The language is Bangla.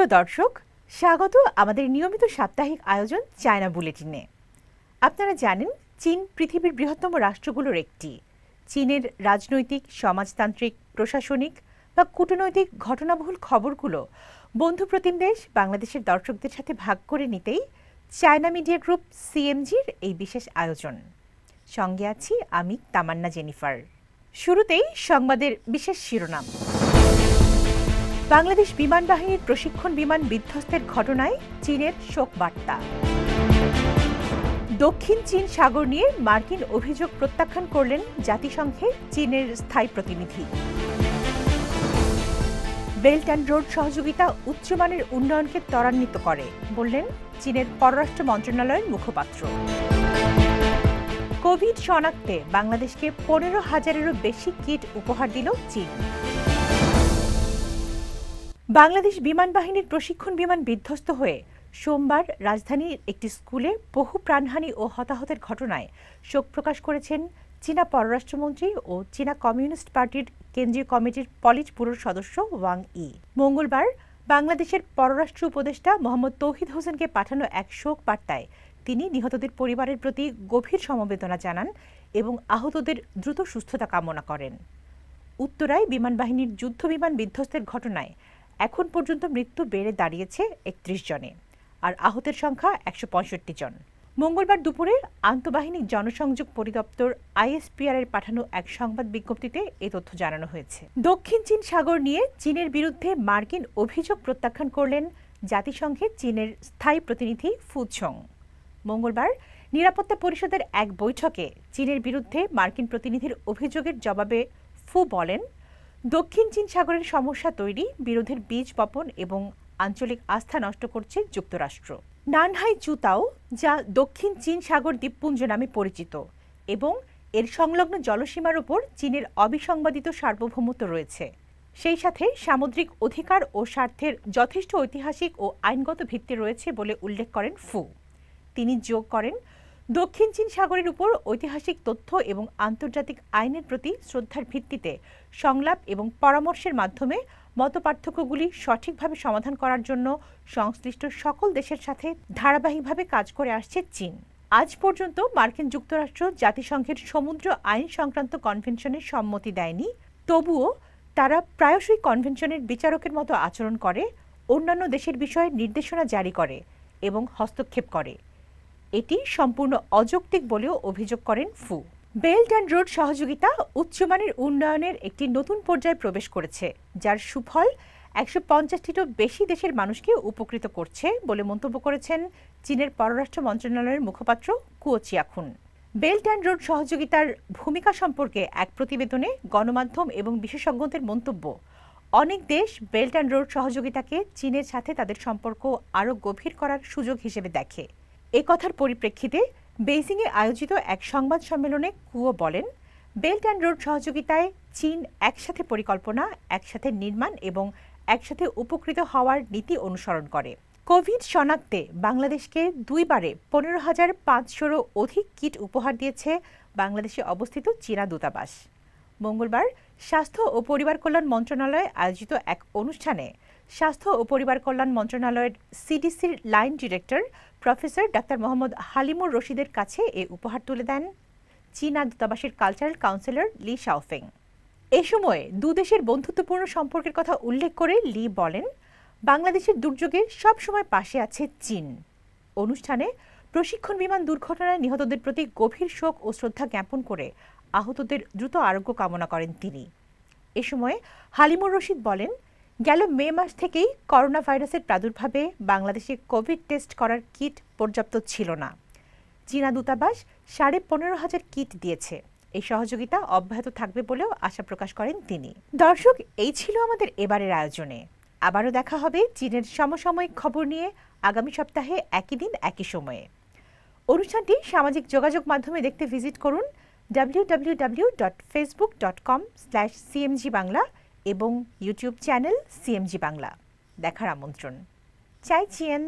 প্রিয় দর্শক, স্বাগত আমাদের নিয়মিত সাপ্তাহিক আয়োজন চায়না বুলেটিনে। আপনারা জানেন, চীন পৃথিবীর বৃহত্তম রাষ্ট্রগুলোর একটি। চীনের রাজনৈতিক, সমাজতান্ত্রিক, প্রশাসনিক বা কূটনৈতিক ঘটনাবহুল খবরগুলো বন্ধুপ্রতিম দেশ বাংলাদেশের দর্শকদের সাথে ভাগ করে নিতেই চায়না মিডিয়া গ্রুপ সিএমজির এই বিশেষ আয়োজন। সঙ্গে আছি আমি তামান্না জেনিফার। শুরুতেই সংবাদের বিশেষ শিরোনাম। বাংলাদেশ বিমান বাহিনীর প্রশিক্ষণ বিমান বিধ্বস্তের ঘটনায় চীনের শোক বার্তা। দক্ষিণ চীন সাগর নিয়ে মার্কিন অভিযোগ প্রত্যাখ্যান করলেন জাতিসংঘে চীনের স্থায়ী প্রতিনিধি। বেল্ট অ্যান্ড রোড সহযোগিতা উচ্চমানের উন্নয়নকে ত্বরান্বিত করে বললেন চীনের পররাষ্ট্র মন্ত্রণালয়ের মুখপাত্র। কোভিড শনাক্তে বাংলাদেশকে 15,000-এরও বেশি কিট উপহার দিল চীন। বাংলাদেশ বিমান বাহিনীর প্রশিক্ষণ বিমান বিধ্বস্ত হয়ে সোমবার রাজধানীর একটি স্কুলে বহু প্রাণহানি ও হতাহতের ঘটনায় শোক প্রকাশ করেছেন চীনা পররাষ্ট্রমন্ত্রী ও চীনা কমিউনিস্ট পার্টির কেন্দ্রীয় কমিটির পলিট ব্যুরোর সদস্য ওয়াং ই। মঙ্গলবার বাংলাদেশের পররাষ্ট্র উপদেষ্টা মোহাম্মদ তৌহিদ হোসেনকে পাঠানো এক শোক বার্তায় তিনি নিহতদের পরিবারের প্রতি গভীর সমবেদনা জানান এবং আহতদের দ্রুত সুস্থতা কামনা করেন। উত্তরায় বিমান বাহিনীর যুদ্ধ বিমান বিধ্বস্তের ঘটনায় এখন পর্যন্ত মৃত্যু বেড়ে দাঁড়িয়েছে 31 জনে, আর আহতের সংখ্যা 165 জন। মঙ্গলবার দুপুরে আন্তঃবাহিনী জনসংযোগ পরিদপ্তর আইএসপিআর এর পাঠানো এক সংবাদ বিজ্ঞপ্তিতে এ তথ্য জানানো হয়েছে। দক্ষিণ চীন সাগর নিয়ে চীনের বিরুদ্ধে মার্কিন অভিযোগ প্রত্যাখ্যান করলেন জাতিসংঘে চীনের স্থায়ী প্রতিনিধি ফু ছোং। মঙ্গলবার নিরাপত্তা পরিষদের এক বৈঠকে চীনের বিরুদ্ধে মার্কিন প্রতিনিধির অভিযোগের জবাবে ফু বলেন, দক্ষিণ চীন সাগরের সমস্যা তৈরি, বিরোধের বীজ বপন এবং আঞ্চলিক আস্থা নষ্ট করছে যুক্তরাষ্ট্র। নানহাই চুতাও, যা দক্ষিণ চীন সাগর দ্বীপপুঞ্জ নামে পরিচিত এবং এর সংলগ্ন জলসীমার উপর চীনের অবিসংবাদিত সার্বভৌমত্ব রয়েছে, সেই সাথে সামুদ্রিক অধিকার ও স্বার্থের যথেষ্ট ঐতিহাসিক ও আইনগত ভিত্তি রয়েছে বলে উল্লেখ করেন ফু। তিনি যোগ করেন, দক্ষিণ চীন সাগরের উপর ঐতিহাসিক তথ্য এবং আন্তর্জাতিক আইনের প্রতি শ্রদ্ধার ভিত্তিতে সংলাপ এবং পরামর্শের মাধ্যমে মতপার্থক্যগুলি সঠিকভাবে সমাধান করার জন্য সংশ্লিষ্ট সকল দেশের সাথে ধারাবাহিকভাবে কাজ করে আসছে চীন। আজ পর্যন্ত মার্কিন যুক্তরাষ্ট্র জাতিসংঘের সমুদ্র আইন সংক্রান্ত কনভেনশনের সম্মতি দেয়নি, তবুও তারা প্রায়শই কনভেনশনের বিচারকের মতো আচরণ করে, অন্যান্য দেশের বিষয়ে নির্দেশনা জারি করে এবং হস্তক্ষেপ করে। এটি সম্পূর্ণ অযৌক্তিক বলেও অভিযোগ করেন ফু। বেল্ট অ্যান্ড রোড সহযোগিতা উচ্চমানের উন্নয়নের একটি নতুন পর্যায়ে প্রবেশ করেছে, যার সুফল 150টিরও বেশি দেশের মানুষকে উপকৃত করছে বলে মন্তব্য করেছেন চীনের পররাষ্ট্র মন্ত্রণালয়ের মুখপাত্র কুও চিয়াখুন। বেল্ট অ্যান্ড রোড সহযোগিতার ভূমিকা সম্পর্কে এক প্রতিবেদনে গণমাধ্যম এবং বিশেষজ্ঞদের মন্তব্য, অনেক দেশ বেল্ট অ্যান্ড রোড সহযোগিতাকে চীনের সাথে তাদের সম্পর্ক আরও গভীর করার সুযোগ হিসেবে দেখে। এ কথার পরিপ্রেক্ষিতে বেইজিংয়ে আয়োজিত এক সংবাদ সম্মেলনে কুও বলেন, বেল্ট অ্যান্ড রোড সহযোগিতায় চীন একসাথে পরিকল্পনা, একসাথে নির্মাণ এবং একসাথে উপকৃত হওয়ার নীতি অনুসরণ করে। কোভিড শনাক্তে বাংলাদেশকে দুইবারে 15,500-রও অধিক কিট উপহার দিয়েছে বাংলাদেশে অবস্থিত চীনা দূতাবাস। মঙ্গলবার স্বাস্থ্য ও পরিবার কল্যাণ মন্ত্রণালয়ে আয়োজিত এক অনুষ্ঠানে স্বাস্থ্য ও পরিবার কল্যাণ মন্ত্রণালয়ের সিডিসির line director professor doctor Mohammad Halimur রশিদের কাছে এ উপহার তুলে দেন চীনা দূতাবাসের কালচারাল কাউন্সিলর লি শাওফেং। এ সময় দুদেশের বন্ধুত্বপূর্ণ সম্পর্কের কথা উল্লেখ করে লি বলেন, বাংলাদেশের দুর্যোগে সবসময় পাশে আছে চীন। অনুষ্ঠানে প্রশিক্ষণ বিমান দুর্ঘটনায় নিহতদের প্রতি গভীর শোক ও শ্রদ্ধা জ্ঞাপন করে আহতদের দ্রুত আরোগ্য কামনা করেন তিনি। এ সময় হালিমুর রশিদ বলেন, গেল মে মাস থেকেই করোনা ভাইরাসের প্রাদুর্ভাবে বাংলাদেশে কোভিড টেস্ট করার কিট পর্যাপ্ত ছিল না। চীনা দূতাবাস 15,500 কিট দিয়েছে। এই সহযোগিতা অব্যাহত থাকবে বলেও আশা প্রকাশ করেন তিনি। দর্শক, এই ছিল আমাদের এবারের আয়োজনে। আবারও দেখা হবে চীনের সমসাময়িক খবর নিয়ে আগামী সপ্তাহে একই দিন একই সময়ে। অনুষ্ঠানটি সামাজিক যোগাযোগ মাধ্যমে দেখতে ভিজিট করুন www.facebook.com/cmg বাংলা এবং ইউটিউব চ্যানেল সিএমজি বাংলা। দেখার আমন্ত্রণ। চাই চিয়েন।